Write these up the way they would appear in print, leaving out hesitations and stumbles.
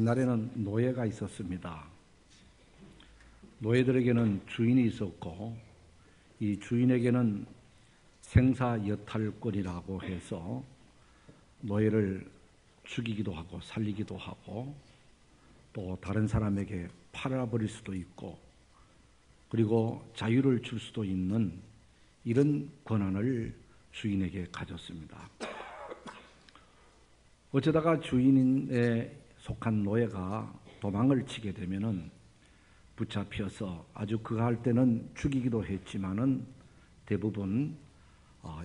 옛날에는 노예가 있었습니다. 노예들에게는 주인이 있었고 이 주인에게는 생사여탈권이라고 해서 노예를 죽이기도 하고 살리기도 하고 또 다른 사람에게 팔아버릴 수도 있고 그리고 자유를 줄 수도 있는 이런 권한을 주인에게 가졌습니다. 어쩌다가 주인에 속한 노예가 도망을 치게 되면은 붙잡혀서 아주 그가 할 때는 죽이기도 했지만은 대부분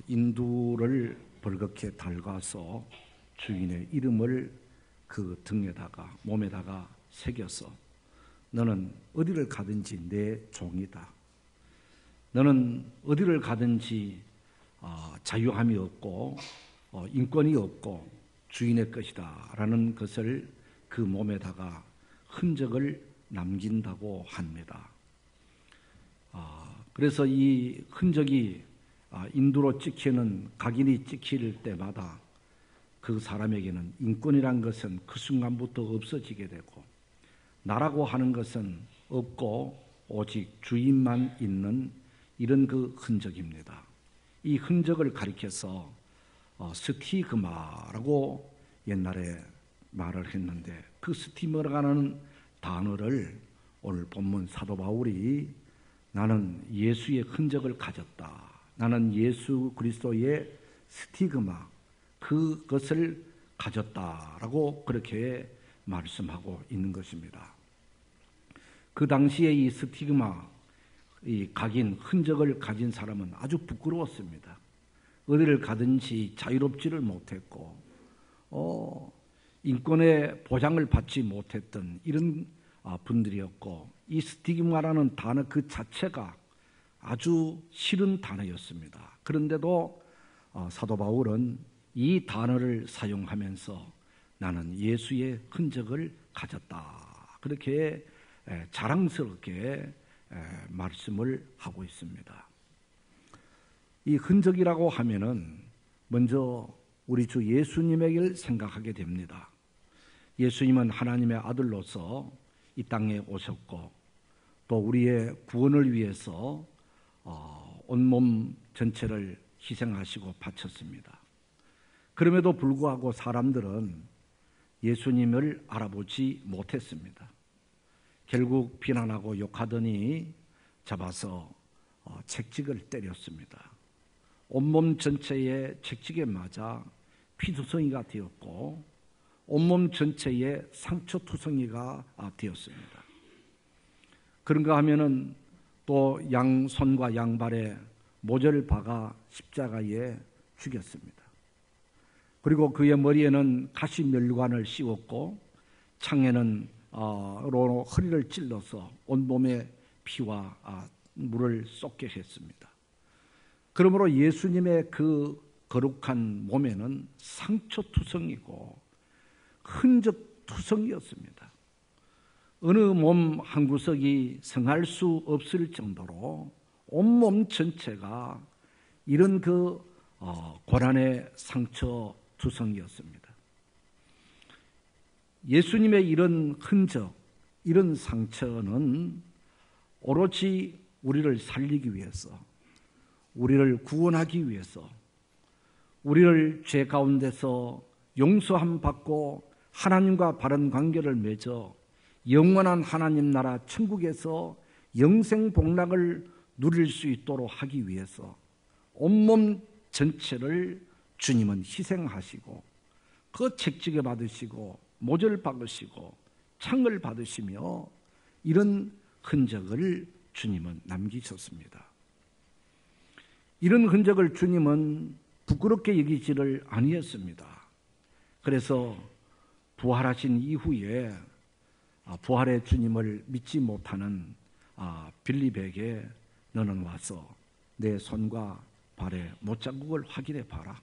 인두를 벌겋게 달가서 주인의 이름을 그 등에다가 몸에다가 새겨서 너는 어디를 가든지 내 종이다. 너는 어디를 가든지 자유함이 없고 인권이 없고 주인의 것이다 라는 것을 그 몸에다가 흔적을 남긴다고 합니다. 그래서 이 흔적이 인두로 찍히는 각인이 찍힐 때마다 그 사람에게는 인권이란 것은 그 순간부터 없어지게 되고 나라고 하는 것은 없고 오직 주인만 있는 이런 그 흔적입니다. 이 흔적을 가리켜서 스티그마라고 옛날에 말을 했는데 그 스티그마라는 단어를 오늘 본문 사도 바울이 나는 예수의 흔적을 가졌다. 나는 예수 그리스도의 스티그마 그것을 가졌다라고 그렇게 말씀하고 있는 것입니다. 그 당시에 이 스티그마 이 각인 흔적을 가진 사람은 아주 부끄러웠습니다. 어디를 가든지 자유롭지를 못했고 인권의 보장을 받지 못했던 이런 분들이었고 이 스티그마라는 단어 그 자체가 아주 싫은 단어였습니다. 그런데도 사도 바울은 이 단어를 사용하면서 나는 예수의 흔적을 가졌다. 그렇게 자랑스럽게 말씀을 하고 있습니다. 이 흔적이라고 하면은 먼저 우리 주 예수님에게 생각하게 됩니다. 예수님은 하나님의 아들로서 이 땅에 오셨고 또 우리의 구원을 위해서 온몸 전체를 희생하시고 바쳤습니다. 그럼에도 불구하고 사람들은 예수님을 알아보지 못했습니다. 결국 비난하고 욕하더니 잡아서 채찍을 때렸습니다. 온몸 전체에 채찍에 맞아 피투성이가 되었고 온몸 전체에 상처투성이가 되었습니다. 그런가 하면은 또 양손과 양발에 모저를 박아 십자가에 죽였습니다. 그리고 그의 머리에는 가시멸관을 씌웠고 창에는 허리를 찔러서 온몸에 피와 물을 쏟게 했습니다. 그러므로 예수님의 그 거룩한 몸에는 상처투성이고 흔적투성이었습니다. 어느 몸 한 구석이 성할 수 없을 정도로 온몸 전체가 이런 그 고난의 상처투성이었습니다. 예수님의 이런 흔적, 이런 상처는 오로지 우리를 살리기 위해서, 우리를 구원하기 위해서, 우리를 죄 가운데서 용서함 받고 하나님과 바른 관계를 맺어 영원한 하나님 나라 천국에서 영생 복락을 누릴 수 있도록 하기 위해서 온몸 전체를 주님은 희생하시고 그 채찍에 받으시고 모절 박으시고 창을 받으시며 이런 흔적을 주님은 남기셨습니다. 이런 흔적을 주님은 부끄럽게 여기지를 아니했습니다. 그래서 부활하신 이후에 부활의 주님을 믿지 못하는 빌립에게 너는 와서 내 손과 발의 못자국을 확인해 봐라.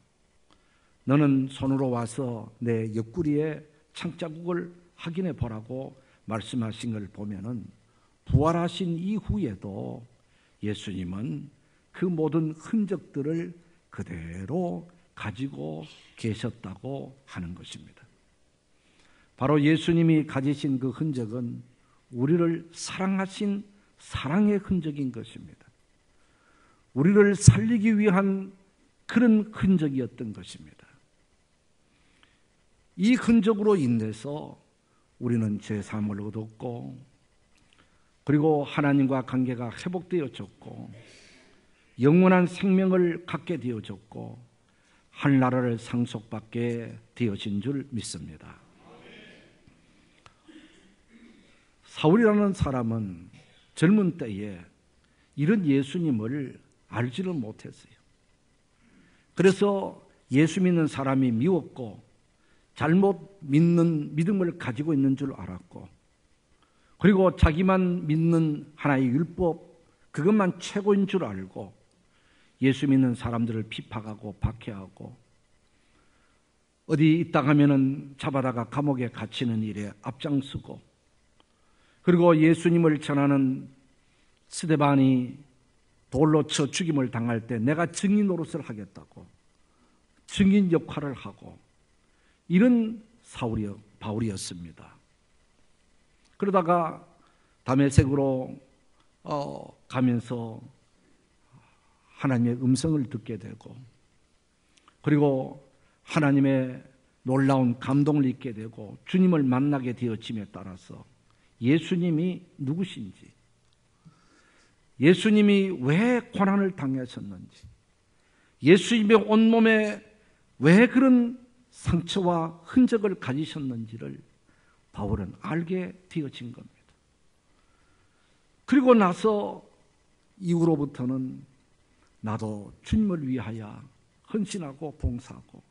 너는 손으로 와서 내 옆구리에 창자국을 확인해 보라고 말씀하신 걸 보면은 부활하신 이후에도 예수님은 그 모든 흔적들을 그대로 가지고 계셨다고 하는 것입니다. 바로 예수님이 가지신 그 흔적은 우리를 사랑하신 사랑의 흔적인 것입니다. 우리를 살리기 위한 그런 흔적이었던 것입니다. 이 흔적으로 인해서 우리는 죄사함을 얻었고, 그리고 하나님과 관계가 회복되어졌고, 영원한 생명을 갖게 되어졌고, 하늘나라를 상속받게 되어진 줄 믿습니다. 사울이라는 사람은 젊은 때에 이런 예수님을 알지를 못했어요. 그래서 예수 믿는 사람이 미웠고 잘못 믿는 믿음을 가지고 있는 줄 알았고, 그리고 자기만 믿는 하나의 율법, 그것만 최고인 줄 알고 예수 믿는 사람들을 비판하고 박해하고, 어디 있다 가면은 잡아다가 감옥에 갇히는 일에 앞장서고, 그리고 예수님을 전하는 스데반이 돌로 쳐 죽임을 당할 때 내가 증인 노릇을 하겠다고 증인 역할을 하고, 이런 바울이었습니다. 그러다가 다메섹으로 가면서 하나님의 음성을 듣게 되고, 그리고 하나님의 놀라운 감동을 잊게 되고 주님을 만나게 되어짐에 따라서 예수님이 누구신지, 예수님이 왜 고난을 당하셨는지, 예수님의 온몸에 왜 그런 상처와 흔적을 가지셨는지를 바울은 알게 되어진 겁니다. 그리고 나서 이후로부터는 나도 주님을 위하여 헌신하고 봉사하고,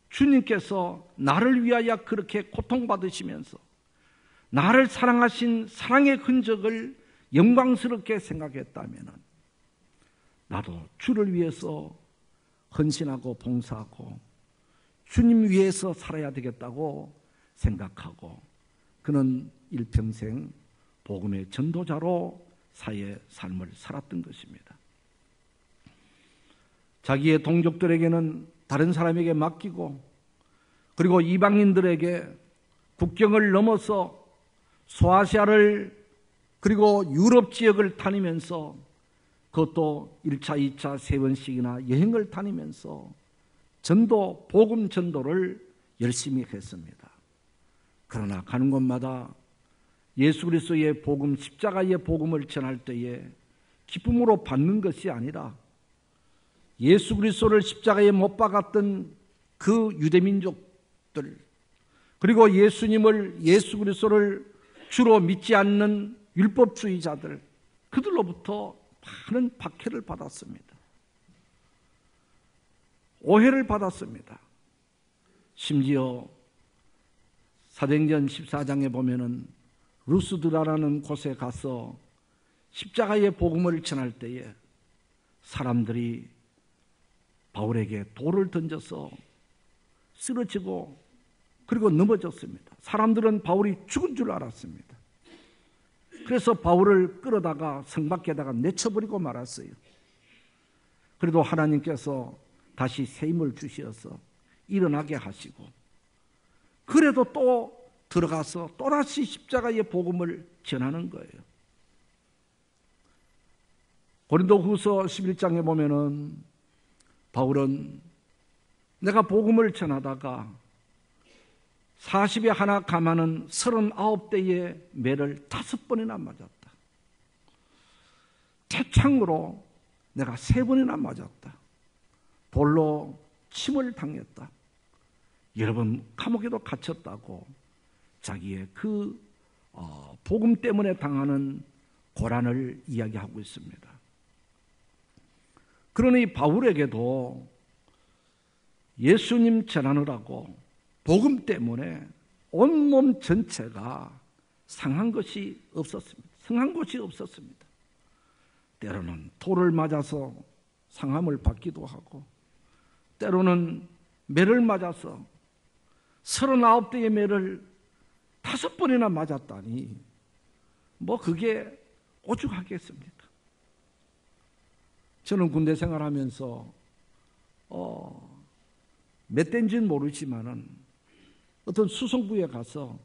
주님께서 나를 위하여 그렇게 고통받으시면서 나를 사랑하신 사랑의 흔적을 영광스럽게 생각했다면 나도 주를 위해서 헌신하고 봉사하고 주님 위해서 살아야 되겠다고 생각하고, 그는 일평생 복음의 전도자로 사회의 삶을 살았던 것입니다. 자기의 동족들에게는 다른 사람에게 맡기고, 그리고 이방인들에게 국경을 넘어서 소아시아를 그리고 유럽 지역을 다니면서, 그것도 1차, 2차, 3번씩이나 여행을 다니면서 전도, 복음 전도를 열심히 했습니다. 그러나 가는 곳마다 예수 그리스도의 복음, 십자가의 복음을 전할 때에 기쁨으로 받는 것이 아니라 예수 그리스도를 십자가에 못 박았던 그 유대민족들, 그리고 예수 그리스도를 주로 믿지 않는 율법주의자들, 그들로부터 많은 박해를 받았습니다. 오해를 받았습니다. 심지어 사도행전 14장에 보면은 루스드라라는 곳에 가서 십자가의 복음을 전할 때에 사람들이 바울에게 돌을 던져서 쓰러지고 그리고 넘어졌습니다. 사람들은 바울이 죽은 줄 알았습니다. 그래서 바울을 끌어다가 성 밖에다가 내쳐버리고 말았어요. 그래도 하나님께서 다시 새 힘을 주셔서 일어나게 하시고, 그래도 또 들어가서 또다시 십자가의 복음을 전하는 거예요. 고린도후서 11장에 보면은 바울은 내가 복음을 전하다가 40에 하나 감하는 39대의 매를 5번이나 맞았다. 태창으로 내가 3번이나 맞았다. 돌로 침을 당했다. 여러분 감옥에도 갇혔다고 자기의 그 복음 때문에 당하는 고난을 이야기하고 있습니다. 그러니 바울에게도 예수님 전하느라고 복음 때문에 온몸 전체가 상한 것이 없었습니다. 상한 곳이 없었습니다. 때로는 돌을 맞아서 상함을 받기도 하고, 때로는 매를 맞아서 39대의 매를 5번이나 맞았다니 뭐 그게 오죽하겠습니까? 저는 군대 생활하면서 몇 대인지는 모르지만은 어떤 수송부에 가서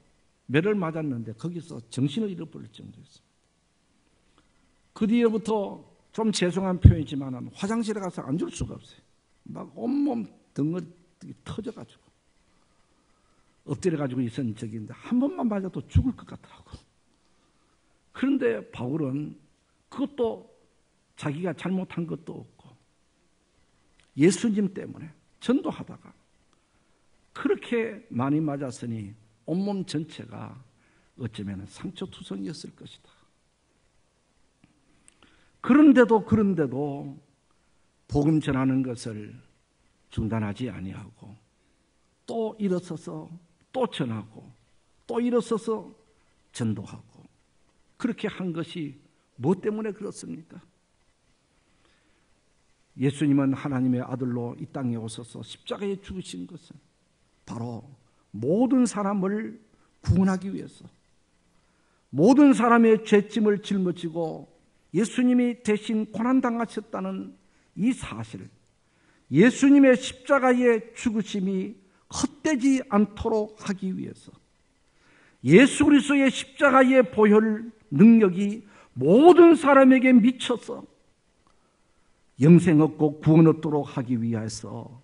매를 맞았는데 거기서 정신을 잃어버릴 정도였어요. 그 뒤에부터 좀 죄송한 표현이지만 화장실에 가서 앉을 수가 없어요. 막 온몸 덩어리 터져가지고 엎드려가지고 있었던 적이 있는데 한 번만 맞아도 죽을 것 같더라고. 그런데 바울은 그것도 자기가 잘못한 것도 없고 예수님 때문에 전도하다가 그렇게 많이 맞았으니 온몸 전체가 어쩌면 상처투성이었을 것이다. 그런데도 복음 전하는 것을 중단하지 아니하고 또 일어서서 또 전하고 또 일어서서 전도하고 그렇게 한 것이 무엇 때문에 그렇습니까? 예수님은 하나님의 아들로 이 땅에 오셔서 십자가에 죽으신 것은 바로 모든 사람을 구원하기 위해서 모든 사람의 죄짐을 짊어지고 예수님이 대신 고난당하셨다는 이 사실, 예수님의 십자가의 죽으심이 헛되지 않도록 하기 위해서 예수 그리스도의 십자가의 보혈 능력이 모든 사람에게 미쳐서 영생 얻고 구원 얻도록 하기 위해서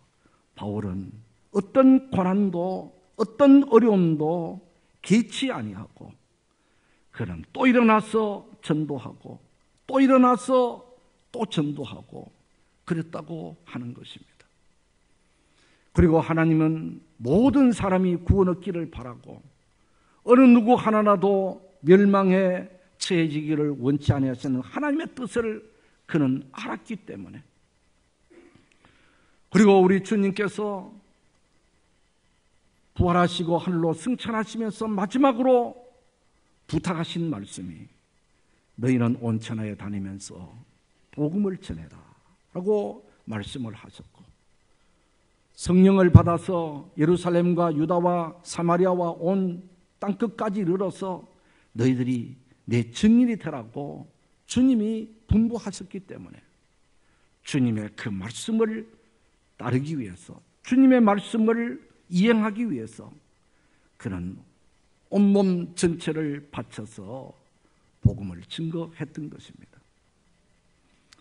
바울은 어떤 고난도 어떤 어려움도 개치 아니하고 그는 또 일어나서 전도하고 또 일어나서 또 전도하고 그랬다고 하는 것입니다. 그리고 하나님은 모든 사람이 구원 얻기를 바라고 어느 누구 하나라도 멸망에 처해지기를 원치 아니하시는 하나님의 뜻을 그는 알았기 때문에 그리고 우리 주님께서 부활하시고 하늘로 승천하시면서 마지막으로 부탁하신 말씀이 너희는 온 천하에 다니면서 복음을 전해라 라고 말씀을 하셨고 성령을 받아서 예루살렘과 유다와 사마리아와 온 땅끝까지 이르러서 너희들이 내 증인이 되라고 주님이 분부하셨기 때문에 주님의 그 말씀을 따르기 위해서 주님의 말씀을 이행하기 위해서 그는 온몸 전체를 바쳐서 복음을 증거했던 것입니다.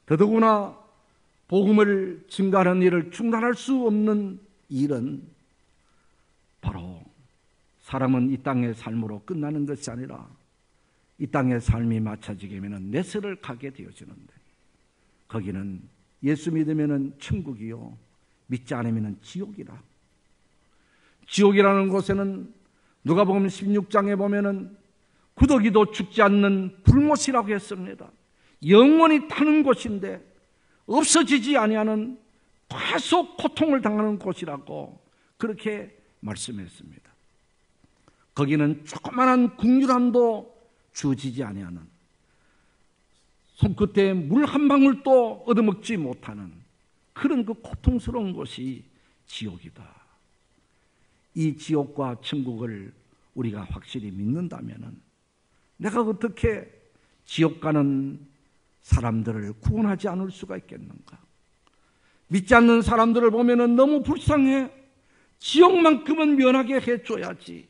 더더구나 복음을 증거하는 일을 중단할 수 없는 일은 바로 사람은 이 땅의 삶으로 끝나는 것이 아니라 이 땅의 삶이 마쳐지게 되면 내세를 가게 되어지는데 거기는 예수 믿으면 천국이요 믿지 않으면 지옥이라. 지옥이라는 곳에는 누가복음 16장에 보면은 구더기도 죽지 않는 불못이라고 했습니다. 영원히 타는 곳인데 없어지지 아니하는 계속 고통을 당하는 곳이라고 그렇게 말씀했습니다. 거기는 조그마한 국률함도 주어지지 아니하는 손끝에 물 한 방울도 얻어먹지 못하는 그런 그 고통스러운 곳이 지옥이다. 이 지옥과 천국을 우리가 확실히 믿는다면 내가 어떻게 지옥 가는 사람들을 구원하지 않을 수가 있겠는가? 믿지 않는 사람들을 보면 너무 불쌍해. 지옥만큼은 면하게 해줘야지.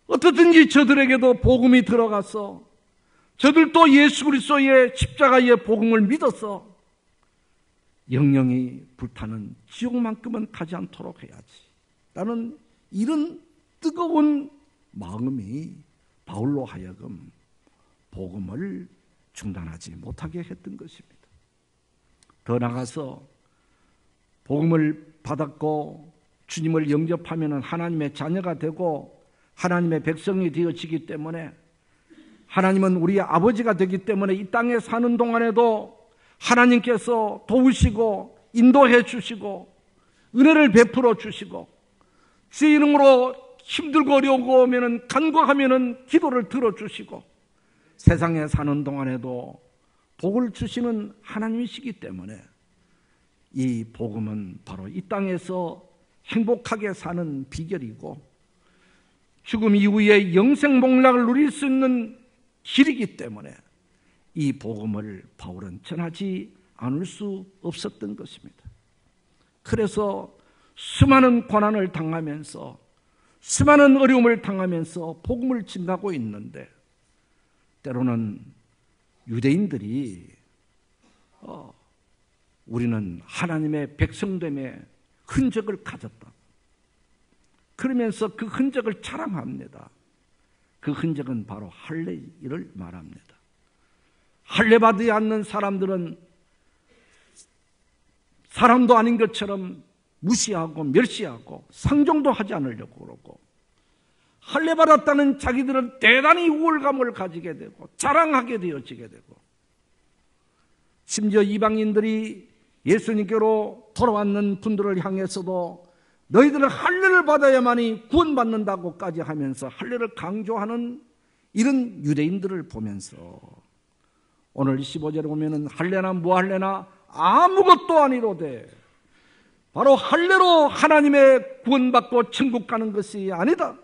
어떻든지 저들에게도 복음이 들어가서 저들도 예수 그리스도의 십자가의 복음을 믿어서 영영이 불타는 지옥만큼은 가지 않도록 해야지. 라는 이런 뜨거운 마음이 바울로 하여금 복음을 중단하지 못하게 했던 것입니다. 더 나아가서 복음을 받았고 주님을 영접하면 하나님의 자녀가 되고 하나님의 백성이 되어지기 때문에 하나님은 우리의 아버지가 되기 때문에 이 땅에 사는 동안에도 하나님께서 도우시고 인도해 주시고 은혜를 베풀어 주시고 주의 이름으로 힘들고 어려우고 오면 간구하면 기도를 들어주시고 세상에 사는 동안에도 복을 주시는 하나님이시기 때문에 이 복음은 바로 이 땅에서 행복하게 사는 비결이고 죽음 이후에 영생복락을 누릴 수 있는 길이기 때문에 이 복음을 바울은 전하지 않을 수 없었던 것입니다. 그래서 수많은 고난을 당하면서 수많은 어려움을 당하면서 복음을 증가하고 있는데 때로는 유대인들이 우리는 하나님의 백성됨의 흔적을 가졌다. 그러면서 그 흔적을 자랑합니다. 그 흔적은 바로 할례를 말합니다. 할례받지 않는 사람들은 사람도 아닌 것처럼 무시하고 멸시하고 상종도 하지 않으려고 그러고, 할례받았다는 자기들은 대단히 우월감을 가지게 되고 자랑하게 되어지게 되고, 심지어 이방인들이 예수님께로 돌아왔는 분들을 향해서도 너희들은 할례를 받아야만이 구원받는다고까지 하면서 할례를 강조하는 이런 유대인들을 보면서 오늘 15절에 보면은 할례나 무할례나 아무것도 아니로되 바로 할례로 하나님의 구원받고 천국 가는 것이 아니다.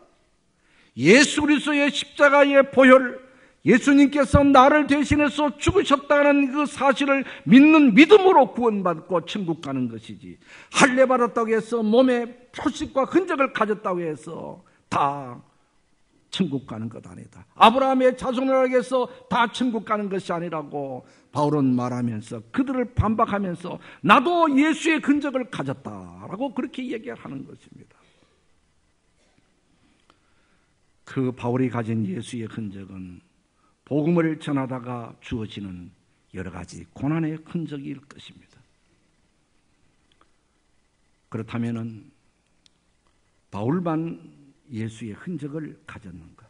예수 그리스도의 십자가의 보혈, 예수님께서 나를 대신해서 죽으셨다는 그 사실을 믿는 믿음으로 구원받고 천국 가는 것이지, 할례 받았다고 해서 몸에 표식과 흔적을 가졌다고 해서 다 천국 가는 것 아니다. 아브라함의 자손이라고 해서 다 천국 가는 것이 아니라고 바울은 말하면서 그들을 반박하면서 나도 예수의 흔적을 가졌다라고 그렇게 얘기하는 것입니다. 그 바울이 가진 예수의 흔적은 복음을 전하다가 주어지는 여러 가지 고난의 흔적일 것입니다. 그렇다면 바울만 예수의 흔적을 가졌는가?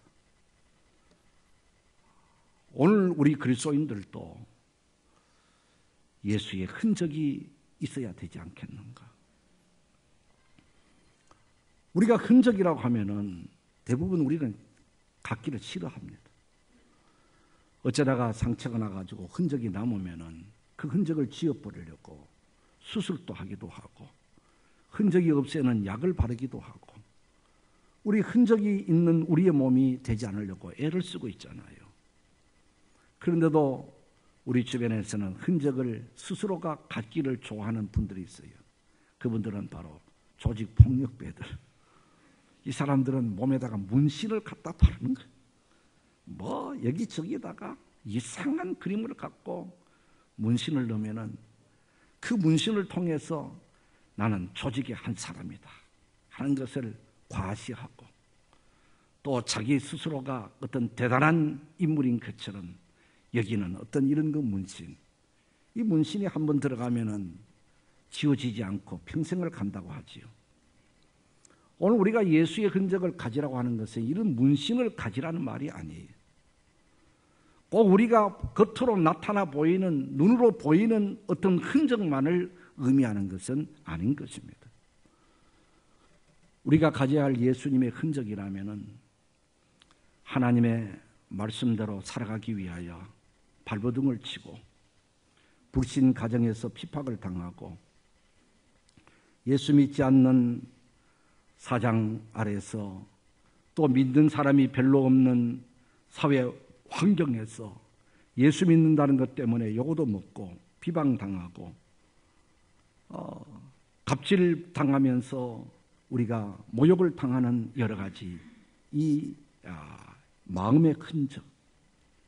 오늘 우리 그리스도인들도 예수의 흔적이 있어야 되지 않겠는가? 우리가 흔적이라고 하면은 대부분 우리는 갖기를 싫어합니다. 어쩌다가 상처가 나가지고 흔적이 남으면은 그 흔적을 지워버리려고 수술도 하기도 하고, 흔적이 없애는 약을 바르기도 하고, 우리 흔적이 있는 우리의 몸이 되지 않으려고 애를 쓰고 있잖아요. 그런데도 우리 주변에서는 흔적을 스스로가 갖기를 좋아하는 분들이 있어요. 그분들은 바로 조직 폭력배들. 이 사람들은 몸에다가 문신을 갖다 바르는 거예요. 뭐 여기저기다가 이상한 그림을 갖고 문신을 넣으면은 그 문신을 통해서 나는 조직의 한 사람이다 하는 것을 과시하고, 또 자기 스스로가 어떤 대단한 인물인 것처럼 여기는 어떤 이런 그 문신, 이 문신이 한번 들어가면은 지워지지 않고 평생을 간다고 하지요. 오늘 우리가 예수의 흔적을 가지라고 하는 것은 이런 문신을 가지라는 말이 아니에요. 꼭 우리가 겉으로 나타나 보이는, 눈으로 보이는 어떤 흔적만을 의미하는 것은 아닌 것입니다. 우리가 가져야 할 예수님의 흔적이라면은 하나님의 말씀대로 살아가기 위하여 발버둥을 치고 불신 가정에서 핍박을 당하고 예수 믿지 않는 사장 아래서 또 믿는 사람이 별로 없는 사회 환경에서 예수 믿는다는 것 때문에 요거도 먹고 비방당하고 갑질 당하면서 우리가 모욕을 당하는 여러 가지 이 마음의 흔적,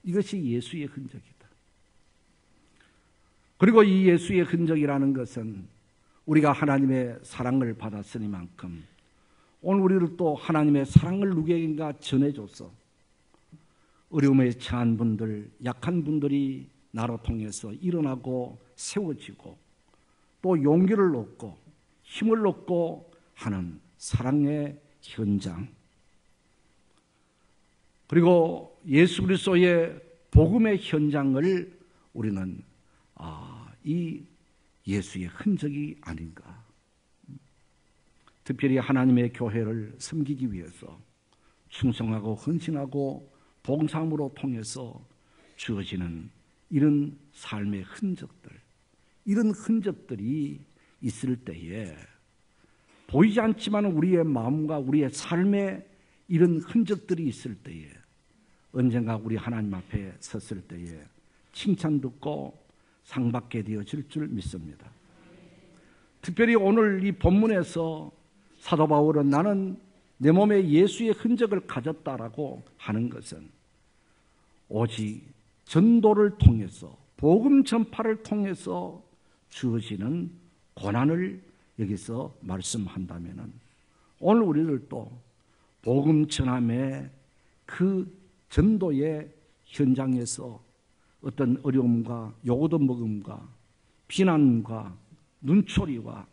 이것이 예수의 흔적이다. 그리고 이 예수의 흔적이라는 것은 우리가 하나님의 사랑을 받았으니만큼 오늘 우리를 또 하나님의 사랑을 누구에게인가 전해줘서 어려움에 처한 분들, 약한 분들이 나로 통해서 일어나고 세워지고 또 용기를 얻고 힘을 얻고 하는 사랑의 현장, 그리고 예수 그리스도의 복음의 현장을 우리는 이 예수의 흔적이 아닌가. 특별히 하나님의 교회를 섬기기 위해서 충성하고 헌신하고 봉사함으로 통해서 주어지는 이런 삶의 흔적들, 이런 흔적들이 있을 때에 보이지 않지만 우리의 마음과 우리의 삶에 이런 흔적들이 있을 때에 언젠가 우리 하나님 앞에 섰을 때에 칭찬 듣고 상 받게 되어질 줄 믿습니다. 특별히 오늘 이 본문에서 사도 바울은 나는 내 몸에 예수의 흔적을 가졌다라고 하는 것은 오직 전도를 통해서, 복음 전파를 통해서 주어지는 고난을 여기서 말씀한다면 오늘 우리들도 복음 전함의 그 전도의 현장에서 어떤 어려움과 요구도 먹음과 비난과 눈초리와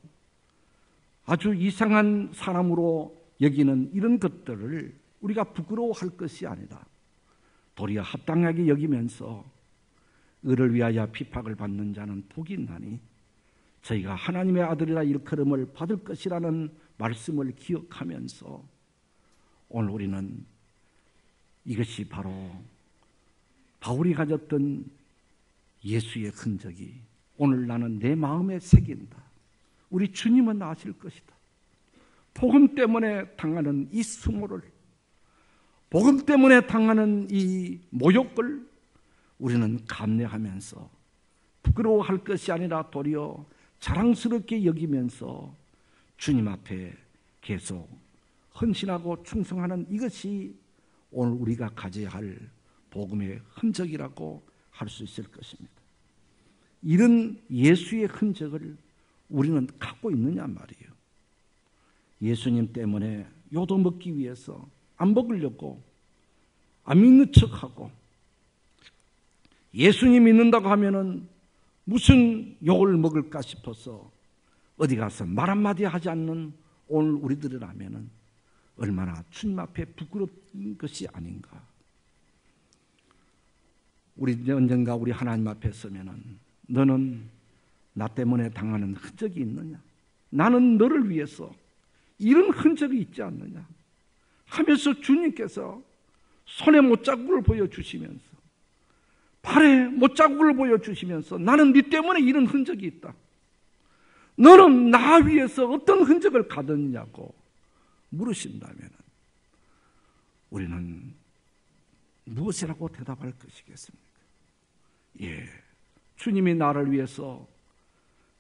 아주 이상한 사람으로 여기는 이런 것들을 우리가 부끄러워할 것이 아니라 도리어 합당하게 여기면서 의를 위하여 핍박을 받는 자는 복이 있나니 저희가 하나님의 아들이라 일컬음을 받을 것이라는 말씀을 기억하면서 오늘 우리는 이것이 바로 바울이 가졌던 예수의 흔적이 오늘 나는 내 마음에 새긴다. 우리 주님은 아실 것이다. 복음 때문에 당하는 이 수모를, 복음 때문에 당하는 이 모욕을 우리는 감내하면서 부끄러워할 것이 아니라 도리어 자랑스럽게 여기면서 주님 앞에 계속 헌신하고 충성하는 이것이 오늘 우리가 가져야 할 복음의 흔적이라고 할 수 있을 것입니다. 이런 예수의 흔적을 우리는 갖고 있느냐 말이에요. 예수님 때문에 요도 먹기 위해서 안 먹으려고 안 믿는 척하고 예수님 믿는다고 하면은 무슨 욕을 먹을까 싶어서 어디 가서 말 한마디 하지 않는 오늘 우리들이라면은 얼마나 주님 앞에 부끄러운 것이 아닌가. 우리 언젠가 우리 하나님 앞에 서면은 너는 나 때문에 당하는 흔적이 있느냐? 나는 너를 위해서 이런 흔적이 있지 않느냐? 하면서 주님께서 손에 못자국을 보여주시면서 발에 못자국을 보여주시면서 나는 네 때문에 이런 흔적이 있다. 너는 나 위해서 어떤 흔적을 가졌냐고 물으신다면 우리는 무엇이라고 대답할 것이겠습니까? 예, 주님이 나를 위해서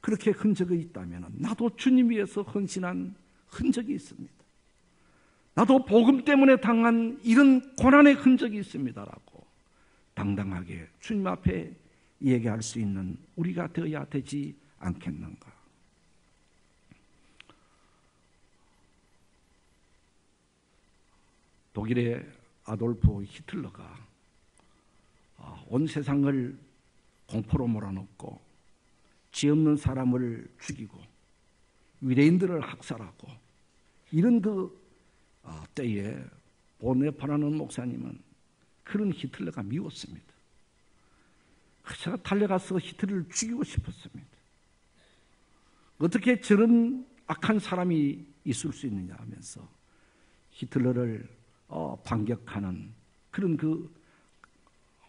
그렇게 흔적이 있다면 나도 주님 위해서 헌신한 흔적이 있습니다. 나도 복음 때문에 당한 이런 고난의 흔적이 있습니다라고 당당하게 주님 앞에 얘기할 수 있는 우리가 되어야 되지 않겠는가. 독일의 아돌프 히틀러가 온 세상을 공포로 몰아넣고 죄 없는 사람을 죽이고 위대인들을 학살하고 이런 때에 보네파라는 목사님은 그런 히틀러가 미웠습니다. 제가 달려가서 히틀러를 죽이고 싶었습니다. 어떻게 저런 악한 사람이 있을 수 있느냐 하면서 히틀러를 반격하는 그런 그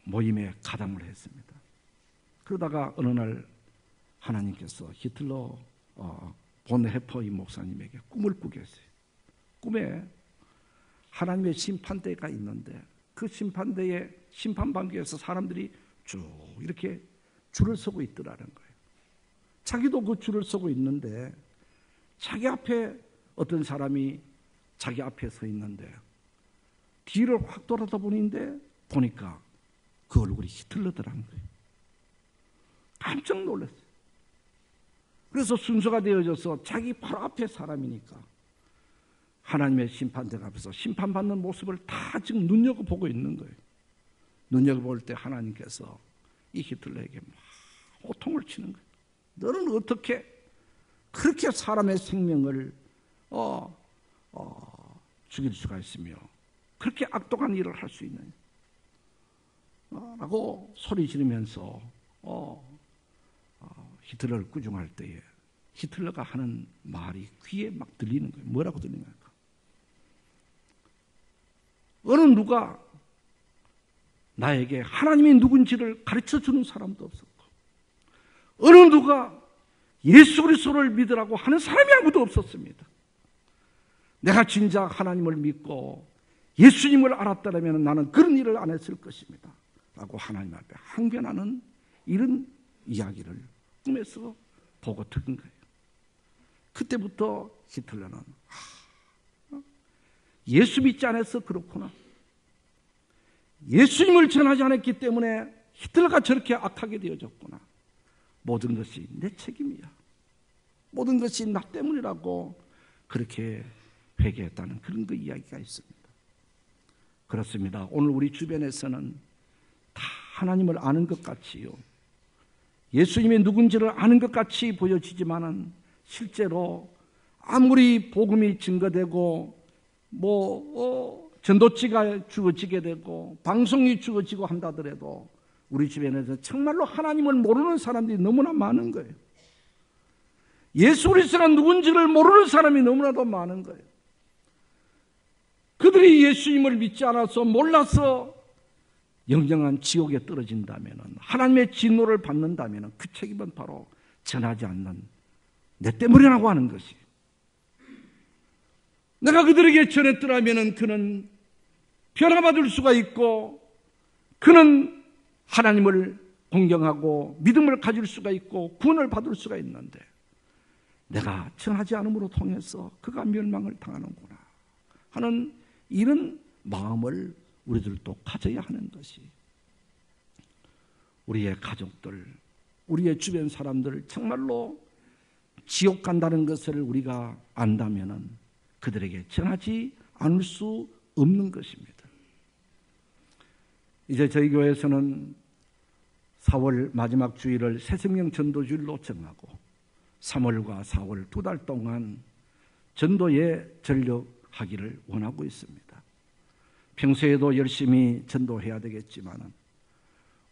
모임에 가담을 했습니다. 그러다가 어느 날 하나님께서 히틀러 본헤퍼이 목사님에게 꿈을 꾸게 했어요. 꿈에 하나님의 심판대가 있는데 그 심판대에 심판방기에서 사람들이 쭉 이렇게 줄을 서고 있더라는 거예요. 자기도 그 줄을 서고 있는데 자기 앞에 어떤 사람이 자기 앞에 서 있는데 뒤를 확 돌아다 보니까 그 얼굴이 히틀러더라는 거예요. 깜짝 놀랐어요. 그래서 순서가 되어져서 자기 바로 앞에 사람이니까 하나님의 심판대가 앞에서 심판받는 모습을 다 지금 눈여겨보고 있는 거예요. 눈여겨볼 때 하나님께서 이 히틀러에게 막 호통을 치는 거예요. 너는 어떻게 그렇게 사람의 생명을 죽일 수가 있으며 그렇게 악독한 일을 할 수 있느냐 라고 소리 지르면서 히틀러를 꾸중할 때에 히틀러가 하는 말이 귀에 막 들리는 거예요. 뭐라고 들리냐까 어느 누가 나에게 하나님이 누군지를 가르쳐주는 사람도 없었고 어느 누가 예수 그리스도를 믿으라고 하는 사람이 아무도 없었습니다. 내가 진짜 하나님을 믿고 예수님을 알았다면 나는 그런 일을 안 했을 것입니다 라고 하나님 앞에 항변하는 이런 이야기를 꿈에서 보고 들은 거예요. 그때부터 히틀러는 예수 믿지 않아서 그렇구나. 예수님을 전하지 않았기 때문에 히틀러가 저렇게 악하게 되어졌구나. 모든 것이 내 책임이야. 모든 것이 나 때문이라고 그렇게 회개했다는 그런 그 이야기가 있습니다. 그렇습니다. 오늘 우리 주변에서는 다 하나님을 아는 것 같이요, 예수님이 누군지를 아는 것 같이 보여지지만은 실제로 아무리 복음이 증거되고 전도지가 주어지게 되고 방송이 주어지고 한다더라도 우리 주변에서 정말로 하나님을 모르는 사람들이 너무나 많은 거예요. 예수 그리스도가 누군지를 모르는 사람이 너무나도 많은 거예요. 그들이 예수님을 믿지 않아서 몰라서 영영한 지옥에 떨어진다면, 하나님의 진노를 받는다면 그 책임은 바로 전하지 않는 내 때문이라고 하는 것이. 내가 그들에게 전했더라면 그는 변화받을 수가 있고, 그는 하나님을 공경하고 믿음을 가질 수가 있고 구원을 받을 수가 있는데, 내가 전하지 않음으로 통해서 그가 멸망을 당하는구나 하는 이런 마음을 우리들도 가져야 하는 것이, 우리의 가족들, 우리의 주변 사람들 정말로 지옥 간다는 것을 우리가 안다면 그들에게 전하지 않을 수 없는 것입니다. 이제 저희 교회에서는 4월 마지막 주일을 새생명 전도주일로 정하고 3월과 4월 2달 동안 전도에 전력하기를 원하고 있습니다. 평소에도 열심히 전도해야 되겠지만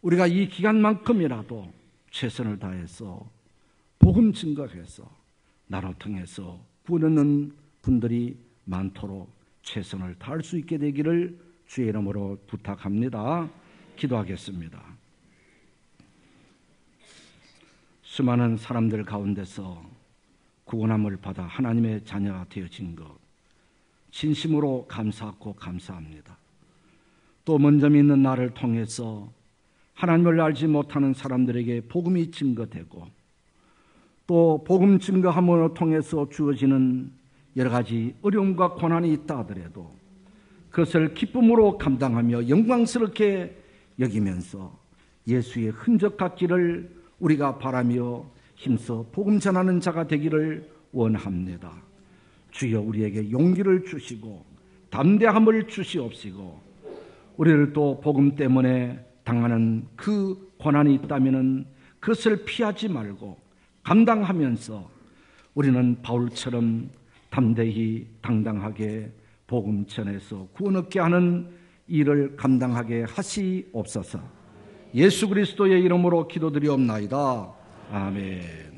우리가 이 기간만큼이라도 최선을 다해서 복음 증거해서 나를 통해서 구원 얻는 분들이 많도록 최선을 다할 수 있게 되기를 주의 이름으로 부탁합니다. 기도하겠습니다. 수많은 사람들 가운데서 구원함을 받아 하나님의 자녀가 되어진 것 진심으로 감사하고 감사합니다. 또 먼저 믿는 나를 통해서 하나님을 알지 못하는 사람들에게 복음이 증거되고, 또 복음 증거함으로 통해서 주어지는 여러 가지 어려움과 고난이 있다 하더라도 그것을 기쁨으로 감당하며 영광스럽게 여기면서 예수의 흔적 같기를 우리가 바라며 힘써 복음 전하는 자가 되기를 원합니다. 주여 우리에게 용기를 주시고 담대함을 주시옵시고, 우리를 또 복음 때문에 당하는 그 고난이 있다면 그것을 피하지 말고 감당하면서 우리는 바울처럼 담대히 당당하게 복음 전해서 구원 얻게 하는 일을 감당하게 하시옵소서. 예수 그리스도의 이름으로 기도드리옵나이다. 아멘.